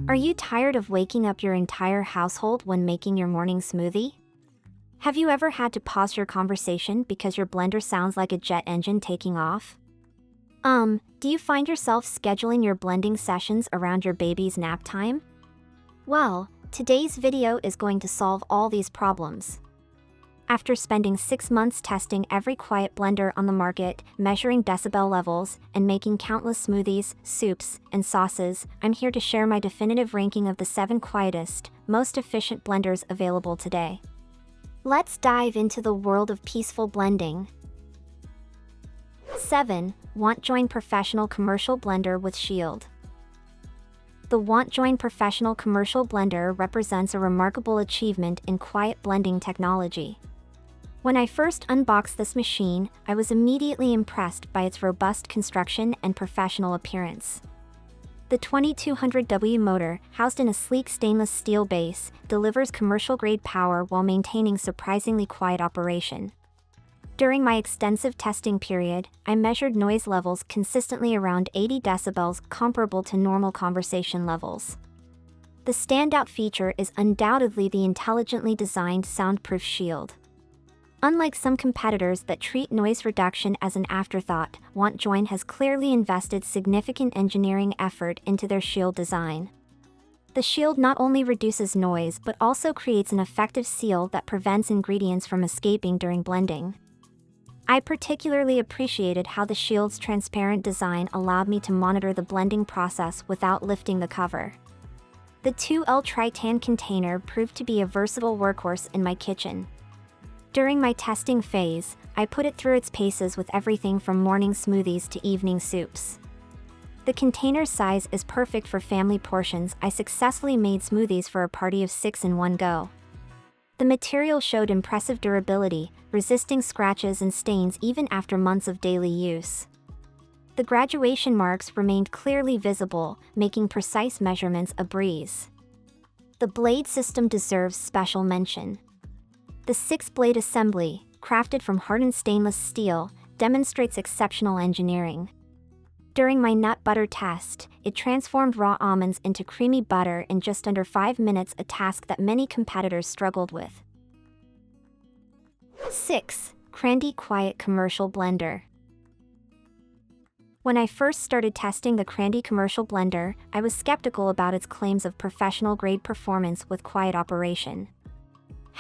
Are you tired of waking up your entire household when making your morning smoothie? Have you ever had to pause your conversation because your blender sounds like a jet engine taking off? Do you find yourself scheduling your blending sessions around your baby's nap time? Well, today's video is going to solve all these problems. After spending 6 months testing every quiet blender on the market, measuring decibel levels, and making countless smoothies, soups, and sauces, I'm here to share my definitive ranking of the 7 quietest, most efficient blenders available today. Let's dive into the world of peaceful blending. 7. WantJoin Professional Commercial Blender with Shield. The WantJoin Professional Commercial Blender represents a remarkable achievement in quiet blending technology. When I first unboxed this machine, I was immediately impressed by its robust construction and professional appearance. The 2200W motor, housed in a sleek stainless steel base, delivers commercial-grade power while maintaining surprisingly quiet operation. During my extensive testing period, I measured noise levels consistently around 80 decibels, comparable to normal conversation levels. The standout feature is undoubtedly the intelligently designed soundproof shield. Unlike some competitors that treat noise reduction as an afterthought, WantJoin has clearly invested significant engineering effort into their shield design. The shield not only reduces noise but also creates an effective seal that prevents ingredients from escaping during blending. I particularly appreciated how the shield's transparent design allowed me to monitor the blending process without lifting the cover. The 2L Tritan container proved to be a versatile workhorse in my kitchen. During my testing phase, I put it through its paces with everything from morning smoothies to evening soups. The container's size is perfect for family portions. I successfully made smoothies for a party of 6 in one go. The material showed impressive durability, resisting scratches and stains even after months of daily use. The graduation marks remained clearly visible, making precise measurements a breeze. The blade system deserves special mention. The 6-blade assembly, crafted from hardened stainless steel, demonstrates exceptional engineering. During my nut butter test, it transformed raw almonds into creamy butter in just under 5 minutes, a task that many competitors struggled with. 6. CRANDDI Quiet Commercial Blender. When I first started testing the CRANDDI commercial blender, I was skeptical about its claims of professional-grade performance with quiet operation.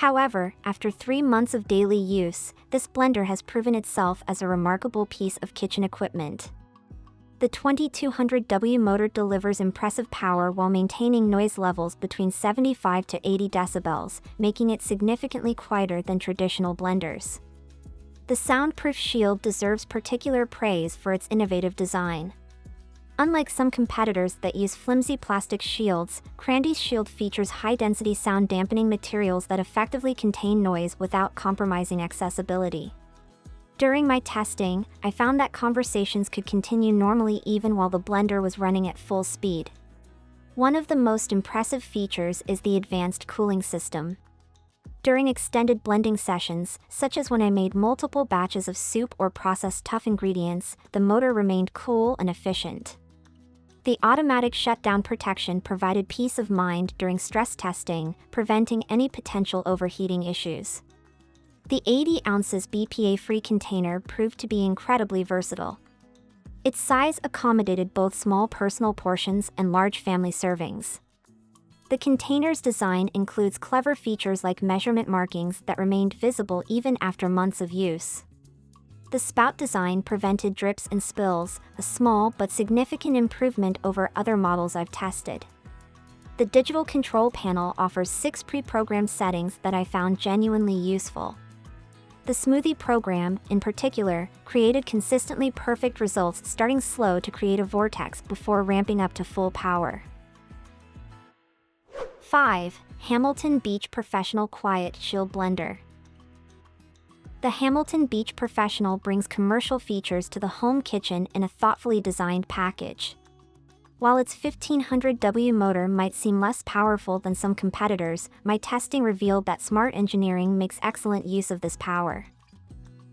However, after 3 months of daily use, this blender has proven itself as a remarkable piece of kitchen equipment. The 2200W motor delivers impressive power while maintaining noise levels between 75 to 80 decibels, making it significantly quieter than traditional blenders. The soundproof shield deserves particular praise for its innovative design. Unlike some competitors that use flimsy plastic shields, CRANDDI's shield features high-density sound-dampening materials that effectively contain noise without compromising accessibility. During my testing, I found that conversations could continue normally even while the blender was running at full speed. One of the most impressive features is the advanced cooling system. During extended blending sessions, such as when I made multiple batches of soup or processed tough ingredients, the motor remained cool and efficient. The automatic shutdown protection provided peace of mind during stress testing, preventing any potential overheating issues. The 80 ounces BPA-free container proved to be incredibly versatile. Its size accommodated both small personal portions and large family servings. The container's design includes clever features like measurement markings that remained visible even after months of use. The spout design prevented drips and spills, a small but significant improvement over other models I've tested. The digital control panel offers 6 pre-programmed settings that I found genuinely useful. The smoothie program, in particular, created consistently perfect results, starting slow to create a vortex before ramping up to full power. 5. Hamilton Beach Professional Quiet Shield Blender. The Hamilton Beach Professional brings commercial features to the home kitchen in a thoughtfully designed package. While its 1500W motor might seem less powerful than some competitors, my testing revealed that smart engineering makes excellent use of this power.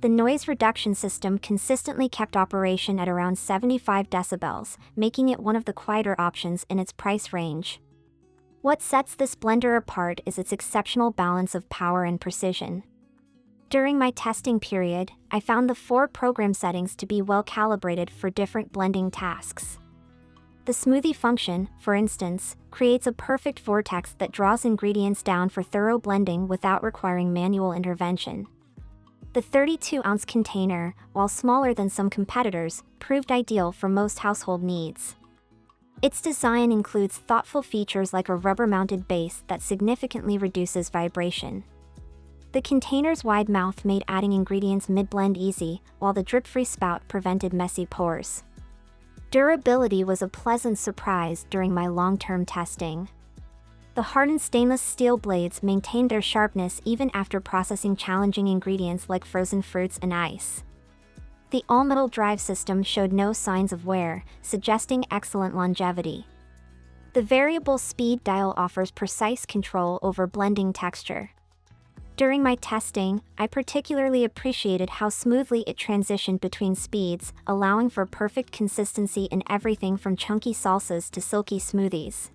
The noise reduction system consistently kept operation at around 75 decibels, making it one of the quieter options in its price range. What sets this blender apart is its exceptional balance of power and precision. During my testing period, I found the 4 program settings to be well calibrated for different blending tasks. The smoothie function, for instance, creates a perfect vortex that draws ingredients down for thorough blending without requiring manual intervention. The 32-ounce container, while smaller than some competitors, proved ideal for most household needs. Its design includes thoughtful features like a rubber-mounted base that significantly reduces vibration. The container's wide mouth made adding ingredients mid-blend easy, while the drip-free spout prevented messy pours. Durability was a pleasant surprise during my long-term testing. The hardened stainless steel blades maintained their sharpness even after processing challenging ingredients like frozen fruits and ice. The all-metal drive system showed no signs of wear, suggesting excellent longevity. The variable speed dial offers precise control over blending texture. During my testing, I particularly appreciated how smoothly it transitioned between speeds, allowing for perfect consistency in everything from chunky salsas to silky smoothies.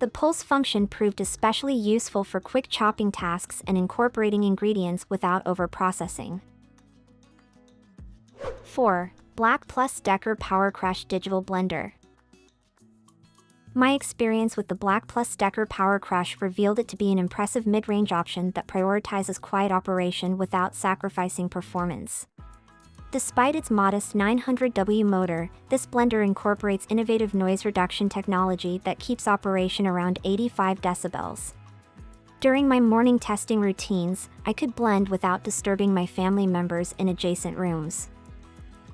The pulse function proved especially useful for quick chopping tasks and incorporating ingredients without overprocessing. 4. BLACK+DECKER PowerCrush Digital Blender. My experience with the BLACK+DECKER PowerCrush revealed it to be an impressive mid-range option that prioritizes quiet operation without sacrificing performance. Despite its modest 900W motor, this blender incorporates innovative noise reduction technology that keeps operation around 85 decibels. During my morning testing routines, I could blend without disturbing my family members in adjacent rooms.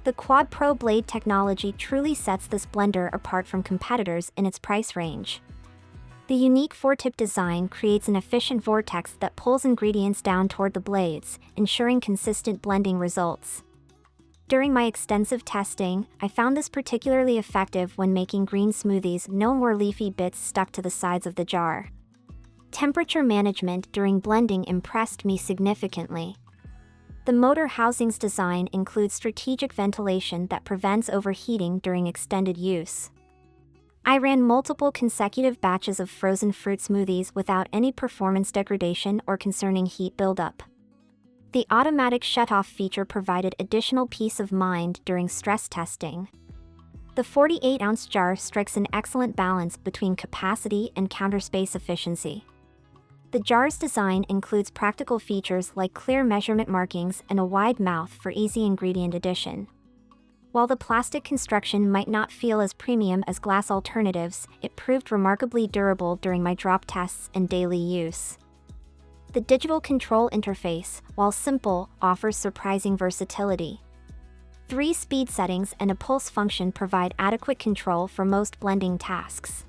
The Quad Pro blade technology truly sets this blender apart from competitors in its price range. The unique 4-tip design creates an efficient vortex that pulls ingredients down toward the blades, ensuring consistent blending results. During my extensive testing, I found this particularly effective when making green smoothies. No more leafy bits stuck to the sides of the jar. Temperature management during blending impressed me significantly. The motor housing's design includes strategic ventilation that prevents overheating during extended use. I ran multiple consecutive batches of frozen fruit smoothies without any performance degradation or concerning heat buildup. The automatic shutoff feature provided additional peace of mind during stress testing. The 48-ounce jar strikes an excellent balance between capacity and counter space efficiency. The jar's design includes practical features like clear measurement markings and a wide mouth for easy ingredient addition. While the plastic construction might not feel as premium as glass alternatives, it proved remarkably durable during my drop tests and daily use. The digital control interface, while simple, offers surprising versatility. 3 speed settings and a pulse function provide adequate control for most blending tasks.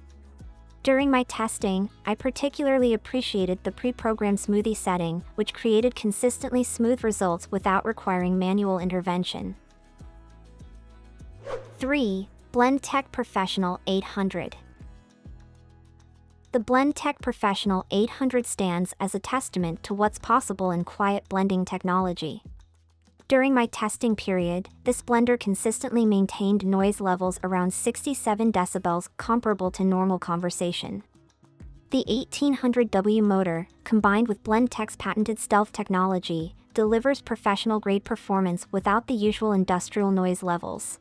During my testing, I particularly appreciated the pre-programmed smoothie setting, which created consistently smooth results without requiring manual intervention. 3. Blendtec Professional 800. The Blendtec Professional 800 stands as a testament to what's possible in quiet blending technology. During my testing period, this blender consistently maintained noise levels around 67 decibels, comparable to normal conversation. The 1800W motor, combined with Blendtec's patented stealth technology, delivers professional-grade performance without the usual industrial noise levels.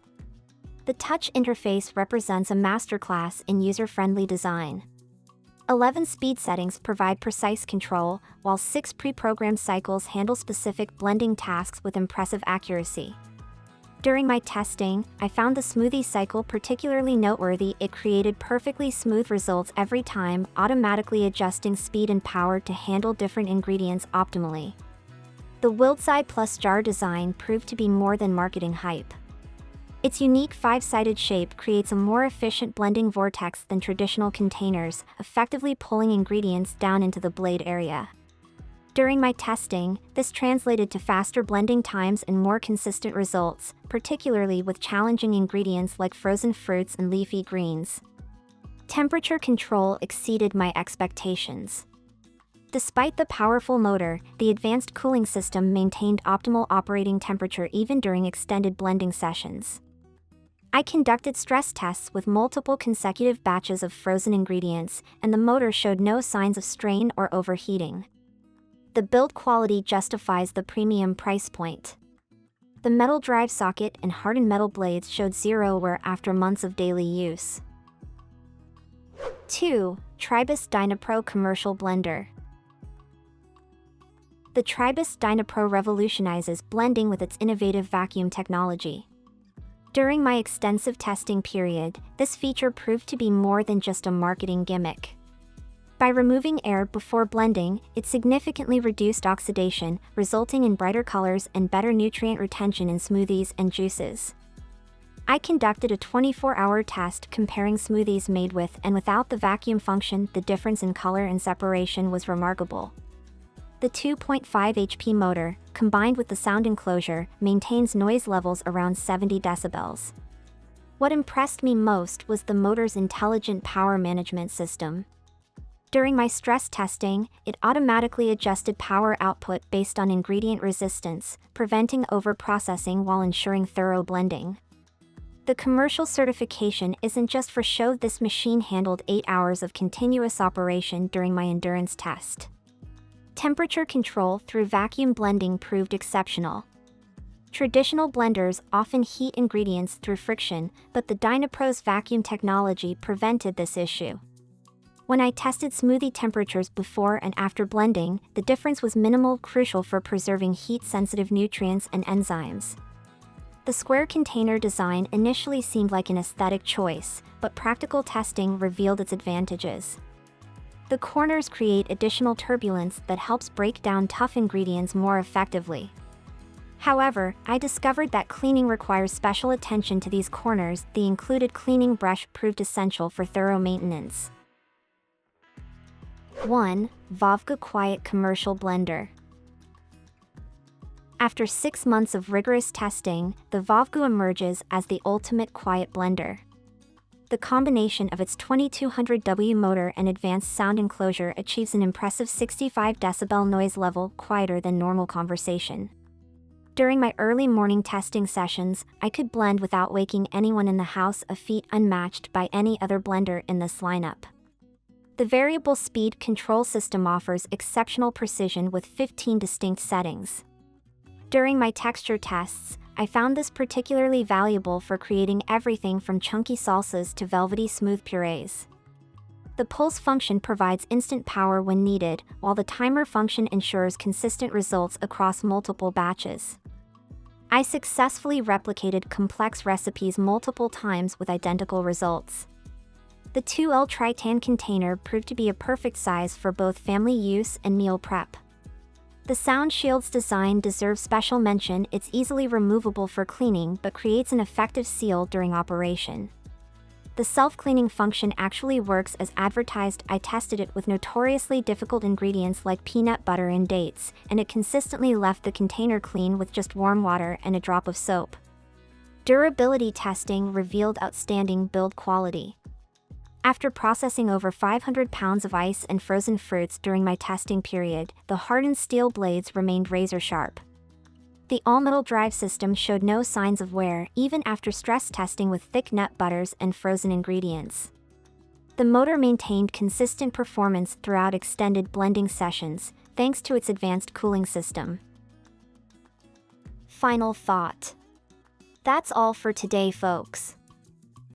The touch interface represents a masterclass in user-friendly design. 11 speed settings provide precise control, while 6 pre-programmed cycles handle specific blending tasks with impressive accuracy. During my testing, I found the smoothie cycle particularly noteworthy. It created perfectly smooth results every time, automatically adjusting speed and power to handle different ingredients optimally. The Wildside Plus jar design proved to be more than marketing hype. Its unique 5-sided shape creates a more efficient blending vortex than traditional containers, effectively pulling ingredients down into the blade area. During my testing, this translated to faster blending times and more consistent results, particularly with challenging ingredients like frozen fruits and leafy greens. Temperature control exceeded my expectations. Despite the powerful motor, the advanced cooling system maintained optimal operating temperature even during extended blending sessions. I conducted stress tests with multiple consecutive batches of frozen ingredients, and the motor showed no signs of strain or overheating. The build quality justifies the premium price point. The metal drive socket and hardened metal blades showed zero wear after months of daily use. 2. Tribest Dynapro Commercial Blender. The Tribest Dynapro revolutionizes blending with its innovative vacuum technology. During my extensive testing period, this feature proved to be more than just a marketing gimmick. By removing air before blending, it significantly reduced oxidation, resulting in brighter colors and better nutrient retention in smoothies and juices. I conducted a 24-hour test comparing smoothies made with and without the vacuum function. The difference in color and separation was remarkable. The 2.5 HP motor, combined with the sound enclosure, maintains noise levels around 70 decibels. What impressed me most was the motor's intelligent power management system. During my stress testing, it automatically adjusted power output based on ingredient resistance, preventing overprocessing while ensuring thorough blending. The commercial certification isn't just for show. This machine handled 8 hours of continuous operation during my endurance test. Temperature control through vacuum blending proved exceptional. Traditional blenders often heat ingredients through friction, but the Dynapro's vacuum technology prevented this issue. When I tested smoothie temperatures before and after blending, the difference was minimal, crucial for preserving heat-sensitive nutrients and enzymes. The square container design initially seemed like an aesthetic choice, but practical testing revealed its advantages. The corners create additional turbulence that helps break down tough ingredients more effectively. However, I discovered that cleaning requires special attention to these corners. The included cleaning brush proved essential for thorough maintenance. 1. VOVGUU Quiet Commercial Blender. After 6 months of rigorous testing, the VOVGUU emerges as the ultimate quiet blender. The combination of its 2200W motor and advanced sound enclosure achieves an impressive 65 decibel noise level, quieter than normal conversation. During my early morning testing sessions, I could blend without waking anyone in the house, a feat unmatched by any other blender in this lineup. The variable speed control system offers exceptional precision with 15 distinct settings. During my texture tests, I found this particularly valuable for creating everything from chunky salsas to velvety smooth purees. The pulse function provides instant power when needed, while the timer function ensures consistent results across multiple batches. I successfully replicated complex recipes multiple times with identical results. The 2L Tritan container proved to be a perfect size for both family use and meal prep. The sound shield's design deserves special mention. It's easily removable for cleaning but creates an effective seal during operation. The self-cleaning function actually works as advertised. I tested it with notoriously difficult ingredients like peanut butter and dates, and it consistently left the container clean with just warm water and a drop of soap. Durability testing revealed outstanding build quality. After processing over 500 pounds of ice and frozen fruits during my testing period, the hardened steel blades remained razor-sharp. The all-metal drive system showed no signs of wear, even after stress testing with thick nut butters and frozen ingredients. The motor maintained consistent performance throughout extended blending sessions, thanks to its advanced cooling system. Final thought. That's all for today, folks.